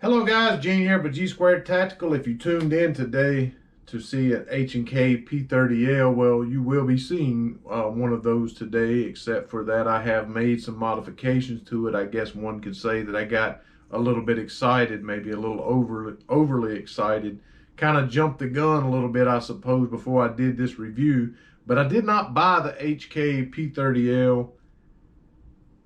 Hello guys, Gene here with G Squared Tactical. If you tuned in today to see an HK-P30L, well, you will be seeing one of those today, except for that I have made some modifications to it. I guess one could say that I got a little bit excited, maybe a little overly excited. Kind of jumped the gun a little bit, I suppose, before I did this review. But I did not buy the HK-P30L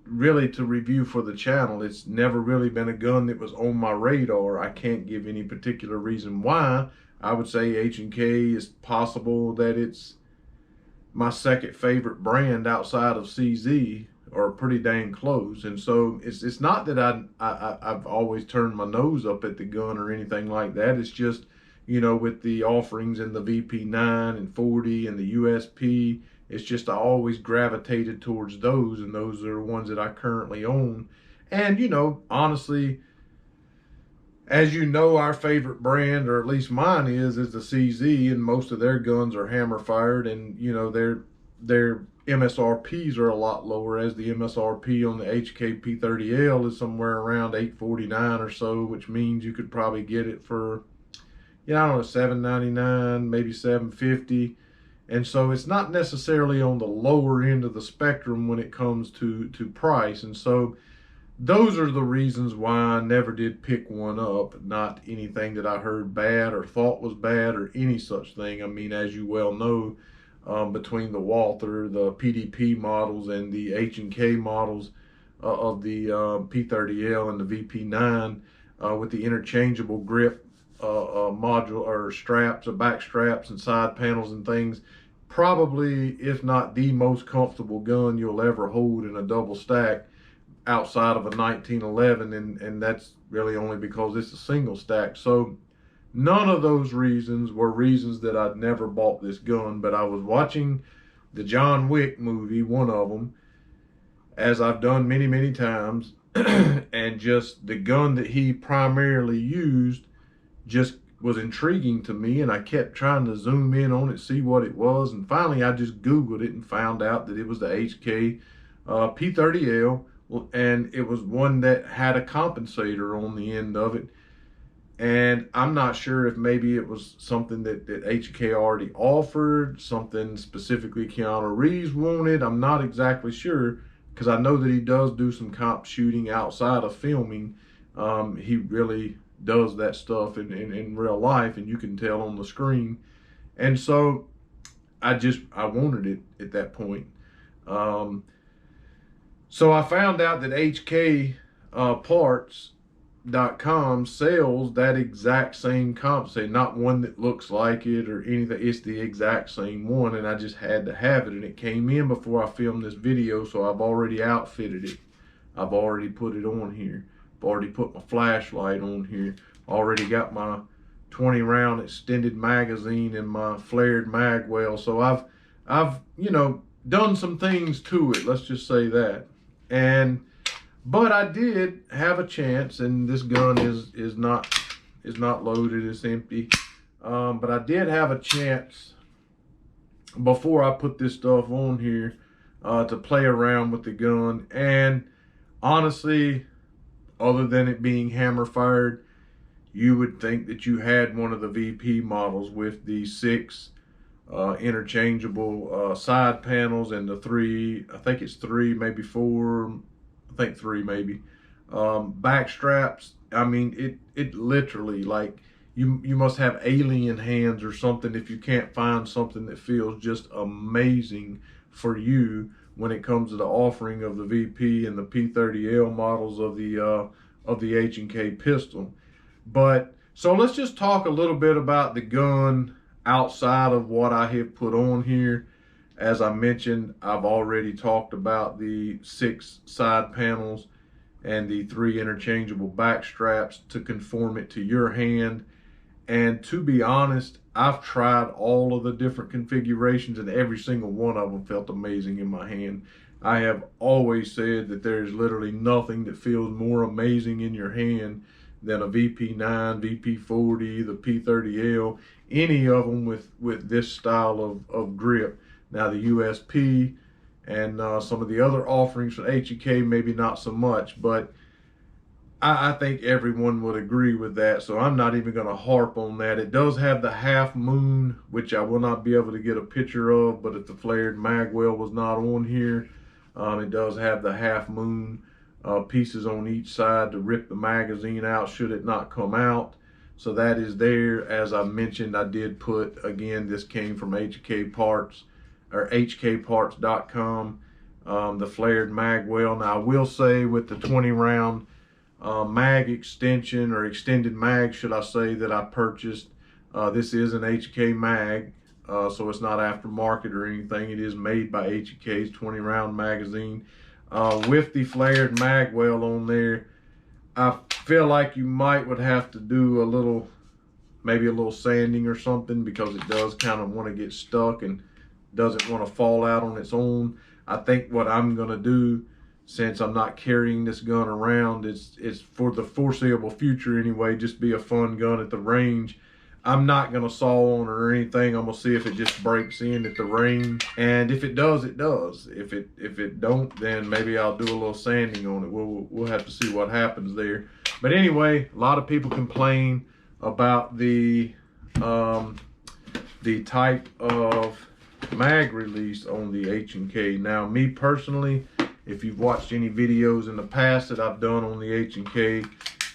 really to review for the channel. It's never really been a gun that was on my radar. I can't give any particular reason why. I would say H&K is possible that it's my second favorite brand outside of CZ, or pretty dang close. And so it's not that I've always turned my nose up at the gun or anything like that. It's just, you know, with the offerings in the VP9 and 40 and the USP, it's just I always gravitated towards those, and those are the ones that I currently own. And, you know, honestly, as you know, our favorite brand, or at least mine is the CZ, and most of their guns are hammer fired, and, you know, their MSRPs are a lot lower, as the MSRP on the HK-P30L is somewhere around $849 or so, which means you could probably get it for, yeah, I don't know, $799, maybe $750. And so it's not necessarily on the lower end of the spectrum when it comes to price. And so those are the reasons why I never did pick one up. Not anything that I heard bad or thought was bad or any such thing. I mean, as you well know, between the Walther, the PDP models, and the H&K models of the P30L and the VP9 with the interchangeable grip module or straps or back straps and side panels and things, probably, if not the most comfortable gun you'll ever hold in a double stack outside of a 1911, and that's really only because it's a single stack. So none of those reasons were reasons that I'd never bought this gun. But I was watching the John Wick movie, one of them, as I've done many times, and just the gun that he primarily used just was intriguing to me, and I kept trying to zoom in on it, see what it was, and finally I just Googled it and found out that it was the HK P30L, and it was one that had a compensator on the end of it. And I'm not sure if maybe it was something that HK already offered, something specifically Keanu Reeves wanted. I'm not exactly sure, because I know that he does do some comp shooting outside of filming. He really does that stuff in real life, and you can tell on the screen. And so I wanted it at that point. So I found out that HK Parts.com sells that exact same compensator, not one that looks like it or anything. It's the exact same one, and I just had to have it, and it came in before I filmed this video, so I've already outfitted it. I've already put it on here. I've already put my flashlight on here. Already got my 20 round extended magazine and my flared mag well. So I've you know, done some things to it, let's just say that. But I did have a chance, and this gun is not loaded, it's empty. But I did have a chance before I put this stuff on here to play around with the gun. And honestly, other than it being hammer fired, you would think that you had one of the VP models with the 6 interchangeable side panels and the 3, I think it's 3, maybe 4, I think 3 maybe, back straps. I mean, it literally, like, you must have alien hands or something if you can't find something that feels just amazing for you when it comes to the offering of the VP and the P30L models of the H&K pistol. But so let's just talk a little bit about the gun outside of what I have put on here. As I mentioned, I've already talked about the 6 side panels and the 3 interchangeable back straps to conform it to your hand. And to be honest, I've tried all of the different configurations, and every single one of them felt amazing in my hand. I have always said that there's literally nothing that feels more amazing in your hand than a VP9, VP40, the P30L, any of them with this style of grip. Now the USP and some of the other offerings from H&K, maybe not so much, but I think everyone would agree with that, so I'm not even going to harp on that. It does have the half moon, which I will not be able to get a picture of, but if the flared mag well was not on here, it does have the half moon pieces on each side to rip the magazine out should it not come out. So that is there. As I mentioned, I did put, again, this came from HK Parts or HK-Parts.com, the flared mag well. Now I will say with the 20 round mag extension, or extended mag should I say, that I purchased, this is an HK mag, so it's not aftermarket or anything. It is made by HK's 20 round magazine with the flared mag well on there. I feel like you would have to do a little, maybe a little sanding or something, because it does kind of want to get stuck and doesn't want to fall out on its own. I think what I'm going to do, since I'm not carrying this gun around, it's for the foreseeable future anyway, just be a fun gun at the range. I'm not going to saw on it or anything. I'm going to see if it just breaks in at the range, and if it does, it does. If it don't, then maybe I'll do a little sanding on it. We'll have to see what happens there. But anyway, a lot of people complain about the type of mag release on the H&K. Now, me personally, if you've watched any videos in the past that I've done on the H&K,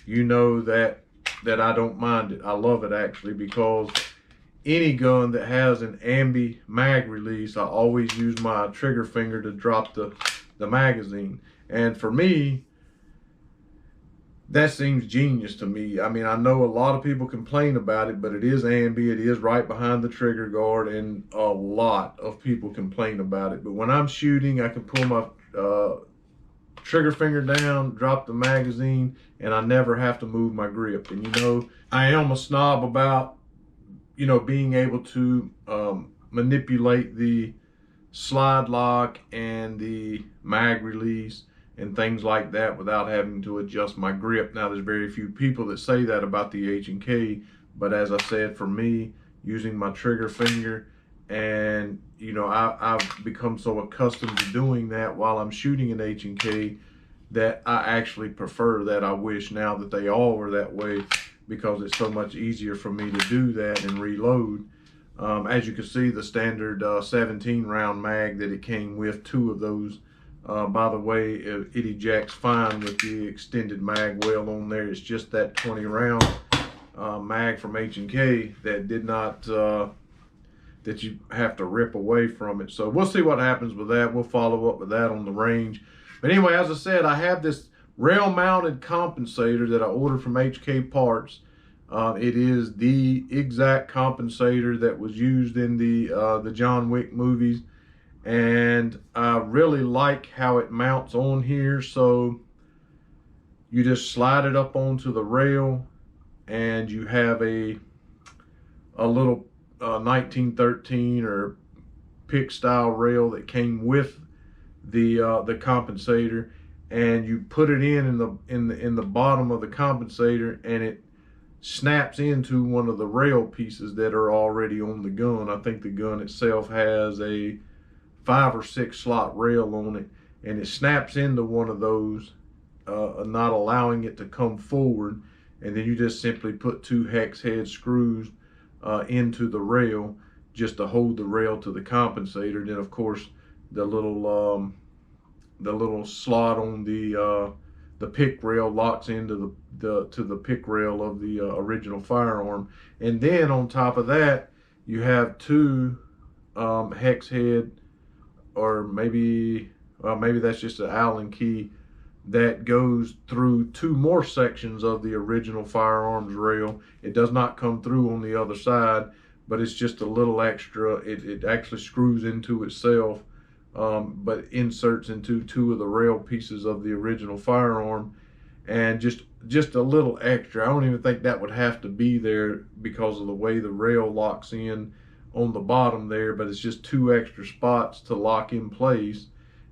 you know that I don't mind it. I love it actually, because any gun that has an ambi mag release, I always use my trigger finger to drop the magazine. And for me, that seems genius to me. I mean, I know a lot of people complain about it, but it is ambi, it is right behind the trigger guard, and a lot of people complain about it. But when I'm shooting, I can pull my trigger finger down, drop the magazine, and I never have to move my grip. And you know, I am a snob about, you know, being able to manipulate the slide lock and the mag release and things like that without having to adjust my grip. Now, there's very few people that say that about the H&K, but as I said, for me, using my trigger finger, and you know, I've become so accustomed to doing that while I'm shooting an H&K that I actually prefer that. I wish now that they all were that way, because it's so much easier for me to do that and reload. As you can see, the standard 17 round mag that it came with, 2 of those. By the way, it ejects fine with the extended mag well on there. It's just that 20 round mag from H&K that did not, that you have to rip away from it. So we'll see what happens with that. We'll follow up with that on the range. But anyway, as I said, I have this rail mounted compensator that I ordered from HK Parts. It is the exact compensator that was used in the John Wick movies. And I really like how it mounts on here. So you just slide it up onto the rail, and you have a little 1913 or pick style rail that came with the compensator, and you put it in the bottom of the compensator, and it snaps into one of the rail pieces that are already on the gun. I think the gun itself has a 5 or 6 slot rail on it, and it snaps into one of those, not allowing it to come forward. And then you just simply put 2 hex head screws into the rail just to hold the rail to the compensator. Then of course the little slot on the pick rail locks into the pick rail of the original firearm. And then on top of that, you have 2 hex head, or maybe that's just an Allen key that goes through 2 more sections of the original firearms rail. It does not come through on the other side, but it's just a little extra. It actually screws into itself, but inserts into 2 of the rail pieces of the original firearm, and just a little extra. I don't even think that would have to be there because of the way the rail locks in on the bottom there, but it's just 2 extra spots to lock in place.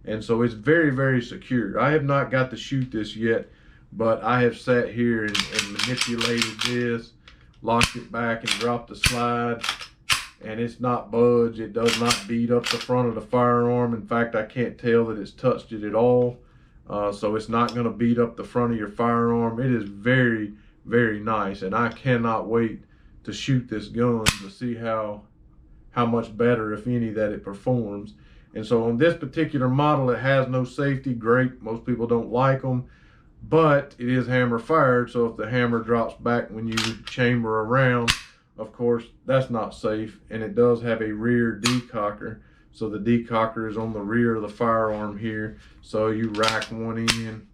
And so it's very, very secure. I have not got to shoot this yet, but I have sat here and manipulated this, locked it back and dropped the slide, and it's not budged. It does not beat up the front of the firearm. In fact, I can't tell that it's touched it at all. so it's not going to beat up the front of your firearm. It is very, very nice, and I cannot wait to shoot this gun to see how much better, if any, that it performs. And so on this particular model, it has no safety. Great, most people don't like them, but it is hammer fired, so if the hammer drops back when you chamber around, of course, that's not safe. And it does have a rear decocker, so the decocker is on the rear of the firearm here. So you rack one in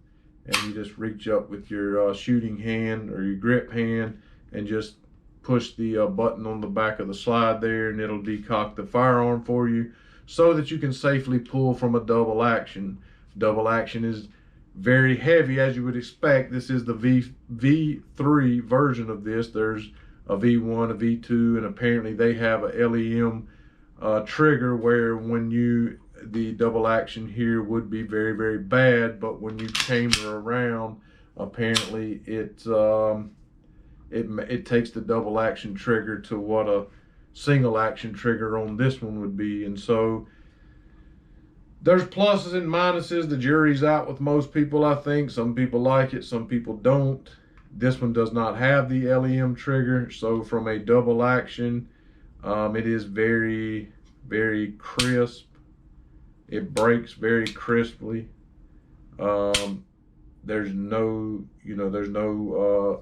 and you just reach up with your shooting hand or your grip hand and just push the button on the back of the slide there, and it'll decock the firearm for you so that you can safely pull from a double action. Double action is very heavy, as you would expect. This is the V3 version of this. There's a V1, a V2, and apparently they have a LEM trigger where the double action here would be very, very bad, but when you chamber around, apparently it takes the double action trigger to what a single action trigger on this one would be. And so there's pluses and minuses. The jury's out with most people, I think. Some people like it, some people don't. This one does not have the LEM trigger, so from a double action, it is very, very crisp. It breaks very crisply. There's no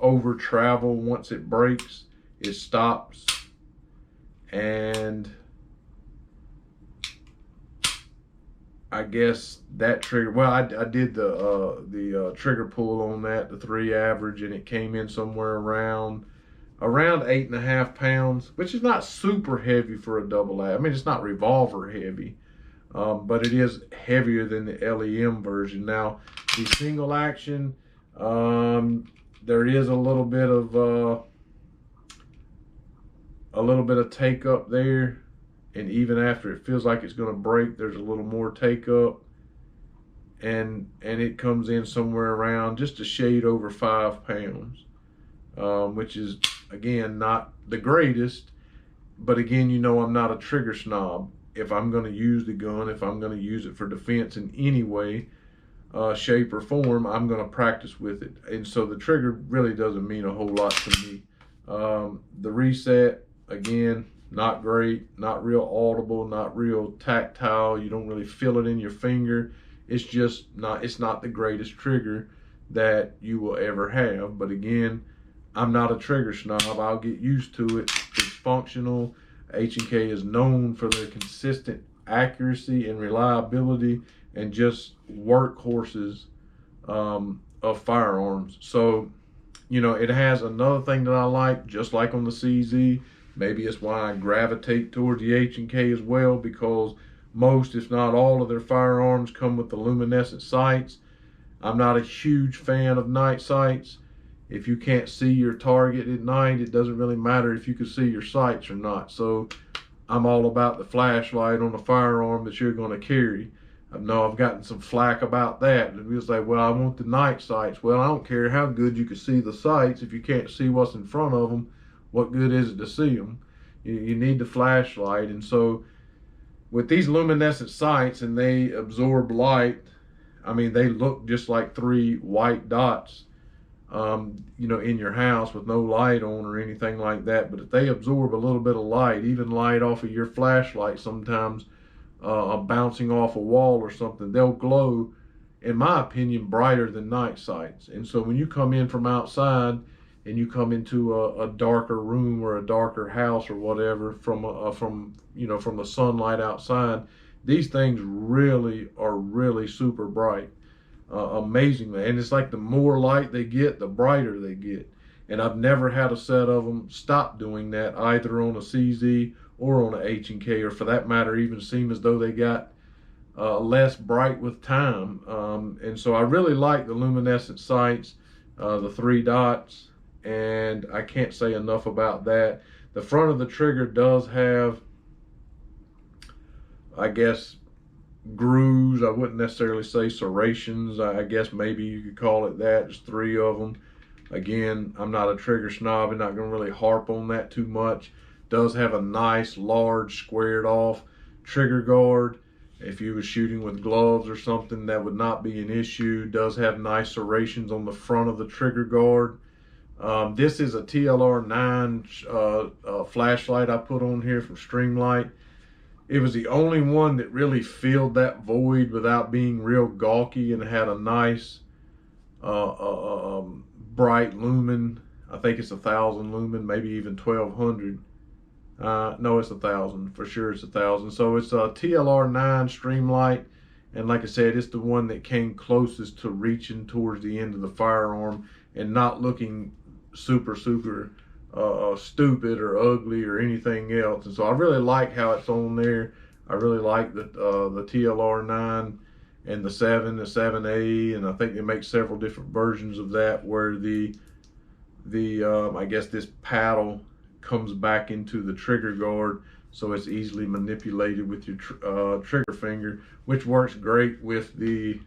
over travel. Once it breaks, it stops. And I guess that trigger, well, I did the trigger pull on that, the 3 average, and it came in somewhere around 8.5 pounds, which is not super heavy for a double A. I mean, it's not revolver heavy, but it is heavier than the LEM version. Now, the single action, there is a little bit of take up there. And even after it feels like it's going to break, there's a little more take up, and it comes in somewhere around just a shade over 5 pounds, which is, again, not the greatest. But again, I'm not a trigger snob. If I'm going to use the gun, if I'm going to use it for defense in any way, shape, or form, I'm going to practice with it. And so the trigger really doesn't mean a whole lot to me. The reset, again, not great, not real audible, not real tactile. You don't really feel it in your finger. It's not the greatest trigger that you will ever have. But again, I'm not a trigger snob. I'll get used to it. It's functional. H&K is known for their consistent accuracy and reliability and just workhorses of firearms. So, it has another thing that I like, just like on the CZ. Maybe it's why I gravitate towards the H&K as well, because most, if not all, of their firearms come with the luminescent sights. I'm not a huge fan of night sights. If you can't see your target at night, it doesn't really matter if you can see your sights or not. So I'm all about the flashlight on the firearm that you're going to carry. I know I've gotten some flack about that. And people say, well, I want the night sights. Well, I don't care how good you can see the sights. If you can't see what's in front of them, what good is it to see them? You need the flashlight. And so with these luminescent sights, and they absorb light, I mean, they look just like 3 white dots, in your house with no light on or anything like that. But if they absorb a little bit of light, even light off of your flashlight, sometimes bouncing off a wall or something, they'll glow, in my opinion, brighter than night sights. And so when you come in from outside and you come into a darker room or a darker house or whatever from the sunlight outside, these things really are super bright, amazingly. And it's like the more light they get, the brighter they get. And I've never had a set of them stop doing that, either on a CZ or on a H&K, or for that matter, even seem as though they got less bright with time. And so I really like the luminescent sights, the 3 dots. And I can't say enough about that. The front of the trigger does have, I guess, grooves. I wouldn't necessarily say serrations. I guess maybe you could call it that. There's 3 of them. Again, I'm not a trigger snob and not going to really harp on that too much. Does have a nice, large, squared off trigger guard. If you were shooting with gloves or something, that would not be an issue. Does have nice serrations on the front of the trigger guard. This is a TLR9 flashlight I put on here from Streamlight. It was the only one that really filled that void without being real gawky, and had a nice bright lumen. I think it's 1,000 lumen, maybe even 1,200. No, it's 1,000 for sure. It's 1,000. So it's a TLR9 Streamlight, and like I said, it's the one that came closest to reaching towards the end of the firearm and not looking super stupid or ugly or anything else. And so I really like how it's on there. I really like the TLR9 and the 7A, and I think they make several different versions of that, where the I guess this paddle comes back into the trigger guard, so it's easily manipulated with your trigger finger, which works great with the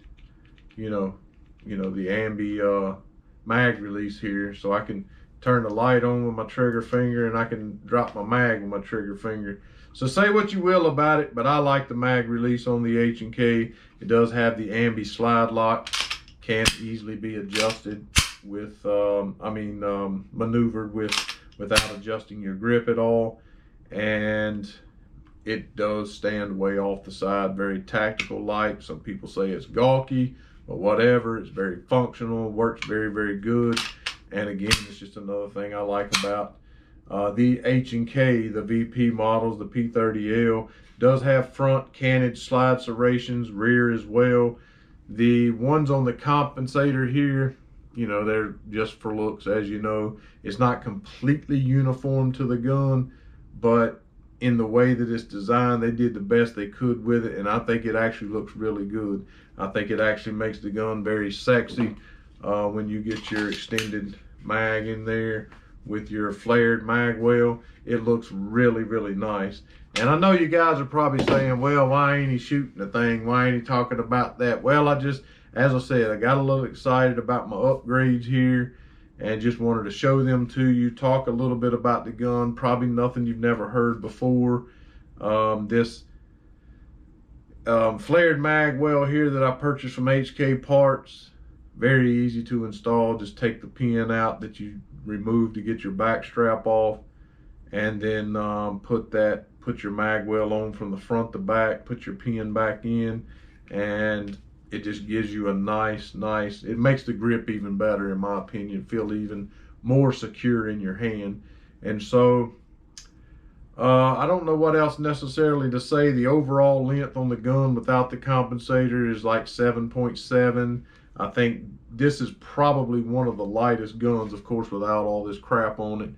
the ambi mag release here. So I can turn the light on with my trigger finger, and I can drop my mag with my trigger finger. So say what you will about it, but I like the mag release on the H&K. It does have the ambi slide lock, can easily be adjusted with maneuvered without adjusting your grip at all, and it does stand way off the side, very tactical like. Some people say it's gawky, but whatever, it's very functional, works very good. And again, it's just another thing I like about the H&K. The VP models, the P30L, does have front canted slide serrations, rear as well. The ones on the compensator here, they're just for looks, as you know. It's not completely uniform to the gun, but in the way that it's designed, they did the best they could with it, and I think it actually looks really good. I think it actually makes the gun very sexy when you get your extended mag in there with your flared mag well. It looks really nice. And I know you guys are probably saying, well, why ain't he shooting the thing? Why ain't he talking about that? Well, as I said, I got a little excited about my upgrades here and just wanted to show them to you, talk a little bit about the gun. Probably nothing you've never heard before. This flared mag well here that I purchased from HK Parts, very easy to install. Just take the pin out that you removed to get your back strap off, and then put your mag well on from the front to back, put your pin back in, and it just gives you a nice, it makes the grip even better, in my opinion, feel even more secure in your hand. And so I don't know what else necessarily to say. The overall length on the gun without the compensator is like 7.7. I think this is probably one of the lightest guns, of course, without all this crap on it.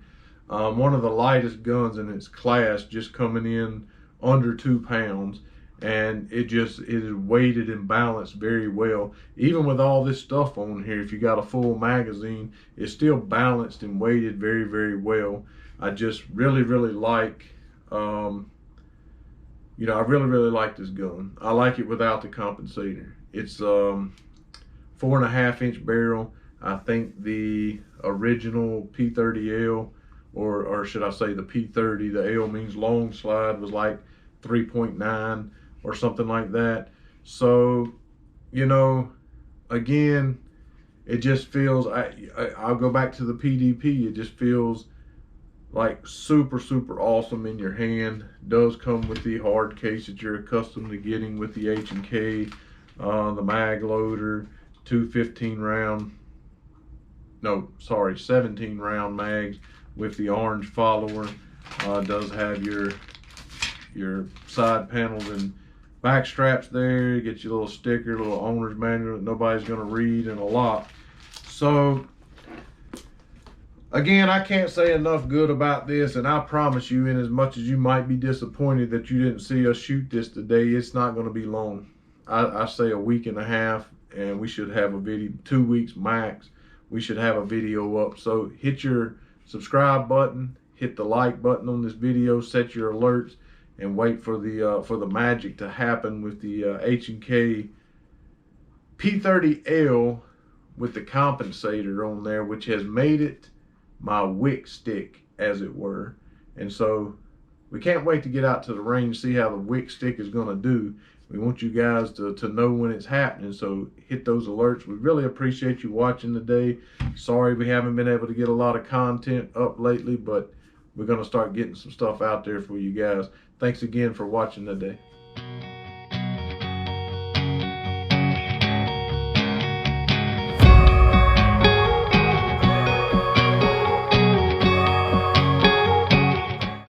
One of the lightest guns in its class, just coming in under 2 pounds. And it is weighted and balanced very well. Even with all this stuff on here, if you got a full magazine, it's still balanced and weighted very well. I just really like, I really like this gun. I like it without the compensator. It's 4.5 inch barrel. I think the original P30L, or should I say the P30, the L means long slide, was like 3.9 or something like that. So, again, it just feels, I'll go back to the PDP, it just feels like super awesome in your hand. Does come with the hard case that you're accustomed to getting with the H&K, the mag loader, 17 round mags with the orange follower. Does have your side panels and back straps there. You get your little sticker, little owner's manual that nobody's going to read, and a lot. So again, I can't say enough good about this, and I promise you, in as much as you might be disappointed that you didn't see us shoot this today, it's not going to be long. I say a week and a half, and we should have a video, 2 weeks max, we should have a video up. So hit your subscribe button, hit the like button on this video, set your alerts, and wait for the magic to happen with the H&K P30L with the compensator on there, which has made it my Wick Stick, as it were. And so we can't wait to get out to the range, see how the Wick Stick is going to do. We want you guys to know when it's happening, so hit those alerts. We really appreciate you watching today. Sorry we haven't been able to get a lot of content up lately, but we're going to start getting some stuff out there for you guys. Thanks again for watching today.